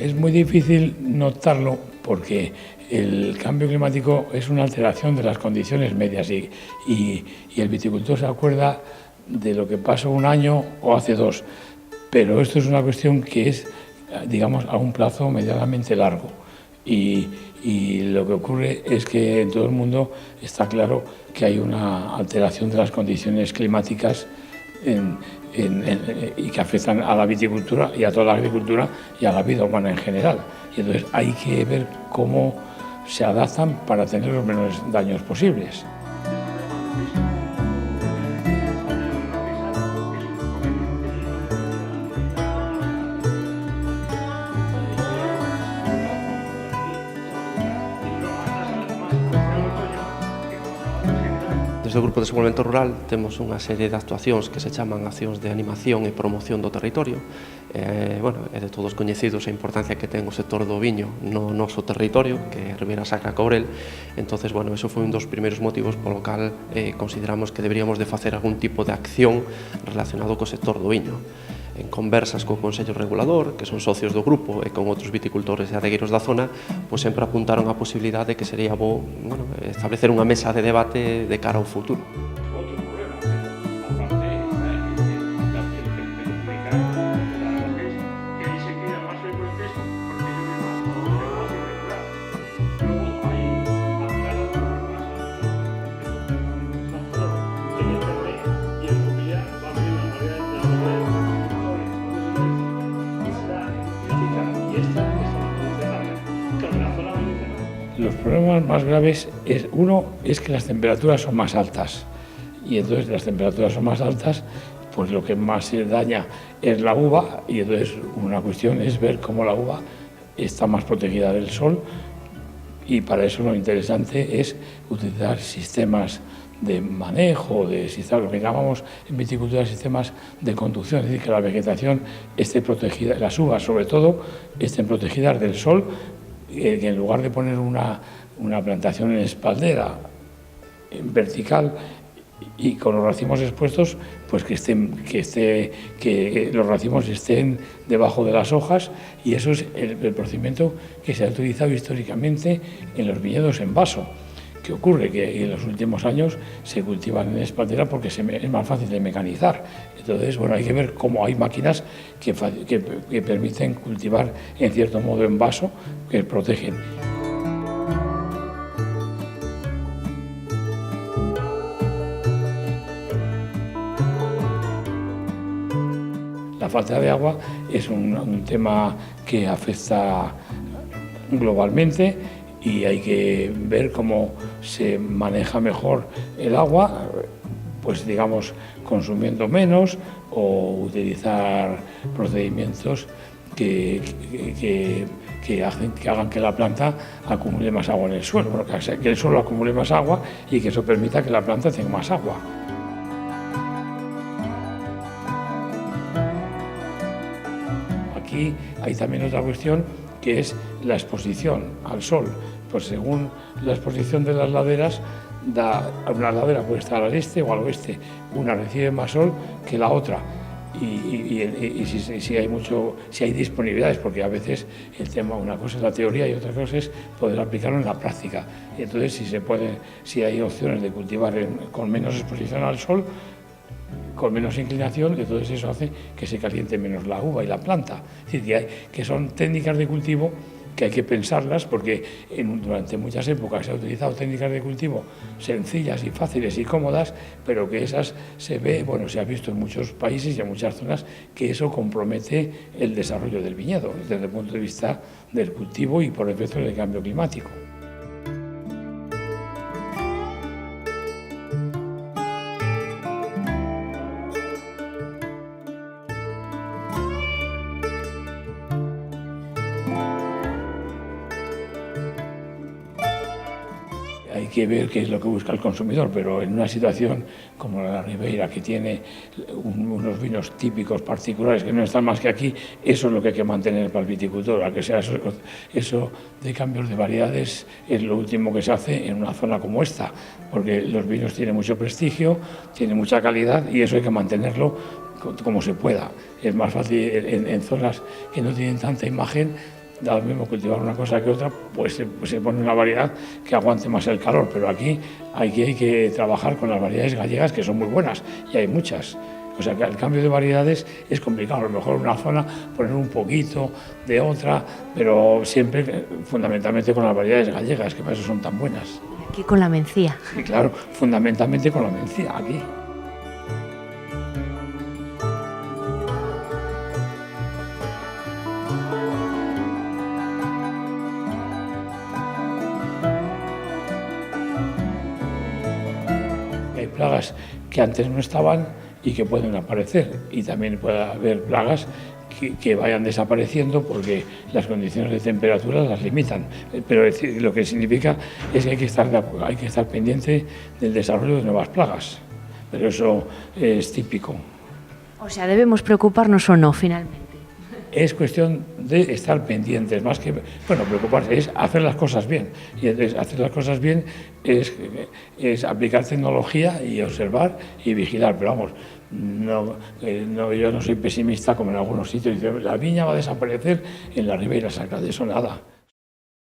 Es muy difícil notarlo porque el cambio climático es una alteración de las condiciones medias y el viticultor se acuerda de lo que pasó un año o hace dos, pero esto es una cuestión que es, digamos, a un plazo medianamente largo y lo que ocurre es que en todo el mundo está claro que hay una alteración de las condiciones climáticas y que afectan a la viticultura y a toda la agricultura y a la vida humana en general. Y entonces hay que ver cómo se adaptan para tener los menores daños posibles. Desde o Grupo de Desenvolvemento Rural temos unha serie de actuacións que se chaman accións de animación e promoción do territorio. É de todos coñecidos a importancia que ten o sector do viño no noso territorio, que é Ribeira Sacra Courel. Entonces, eso foi un dos primeiros motivos polo cal consideramos que deberíamos de facer algún tipo de acción relacionado co sector do viño. En conversas co Consello Regulador, que son socios do grupo, e con outros viticultores e adegueiros da zona, sempre apuntaron a posibilidade que sería bo establecer unha mesa de debate de cara ao futuro. Los problemas más graves es que las temperaturas son más altas y entonces las temperaturas son más altas, pues lo que más se daña es la uva y entonces una cuestión es ver cómo la uva está más protegida del sol y para eso lo interesante es utilizar sistemas de manejo, lo que llamamos en viticultura sistemas de conducción, es decir, que la vegetación esté protegida, las uvas sobre todo estén protegidas del sol, que en lugar de poner una plantación en espaldera, en vertical y con los racimos expuestos, pues que los racimos estén debajo de las hojas y eso es el procedimiento que se ha utilizado históricamente en los viñedos en vaso. ¿Qué ocurre? Que en los últimos años se cultivan en espaldera porque es más fácil de mecanizar. Entonces, hay que ver cómo hay máquinas que permiten cultivar en cierto modo en vaso, que protegen. La falta de agua es un tema que afecta globalmente y hay que ver cómo se maneja mejor el agua, pues digamos consumiendo menos o utilizar procedimientos que hagan que la planta acumule más agua en el suelo, que el suelo acumule más agua y que eso permita que la planta tenga más agua. Aquí hay también otra cuestión que es la exposición al sol. Pues según la exposición de las laderas, una ladera puede estar al este o al oeste, una recibe más sol que la otra. Y si hay disponibilidades, porque a veces el tema, una cosa es la teoría y otra cosa es poder aplicarlo en la práctica. Y entonces si hay opciones de cultivar con menos exposición al sol, con menos inclinación, entonces eso hace que se caliente menos la uva y la planta. Es decir, que son técnicas de cultivo que hay que pensarlas porque durante muchas épocas se han utilizado técnicas de cultivo sencillas y fáciles y cómodas, pero que esas se ha visto en muchos países y en muchas zonas que eso compromete el desarrollo del viñedo desde el punto de vista del cultivo y por efecto del cambio climático. Hay que ver qué es lo que busca el consumidor, pero en una situación como la Ribeira, que tiene unos vinos típicos particulares que no están más que aquí, eso es lo que hay que mantener para el viticultor, a que sea eso de cambios de variedades es lo último que se hace en una zona como esta, porque los vinos tienen mucho prestigio, tienen mucha calidad y eso hay que mantenerlo como se pueda. Es más fácil en zonas que no tienen tanta imagen da lo mismo cultivar una cosa que otra, pues se pone una variedad que aguante más el calor, pero aquí hay que trabajar con las variedades gallegas, que son muy buenas, y hay muchas. O sea que el cambio de variedades es complicado, a lo mejor una zona poner un poquito de otra, pero siempre fundamentalmente con las variedades gallegas, que para eso son tan buenas. Aquí con la mencía. Y claro, fundamentalmente con la mencía, aquí. Hay plagas que antes no estaban y que pueden aparecer, y también puede haber plagas que vayan desapareciendo porque las condiciones de temperatura las limitan, pero lo que significa es que hay que estar pendiente del desarrollo de nuevas plagas, pero eso es típico. O sea, ¿debemos preocuparnos o no, finalmente? Es cuestión de estar pendientes, más que, bueno, preocuparse, es hacer las cosas bien. Y entonces hacer las cosas bien es aplicar tecnología y observar y vigilar. Pero vamos, yo no soy pesimista como en algunos sitios. Dicen, la viña va a desaparecer en la Ribeira Sacra, de eso nada.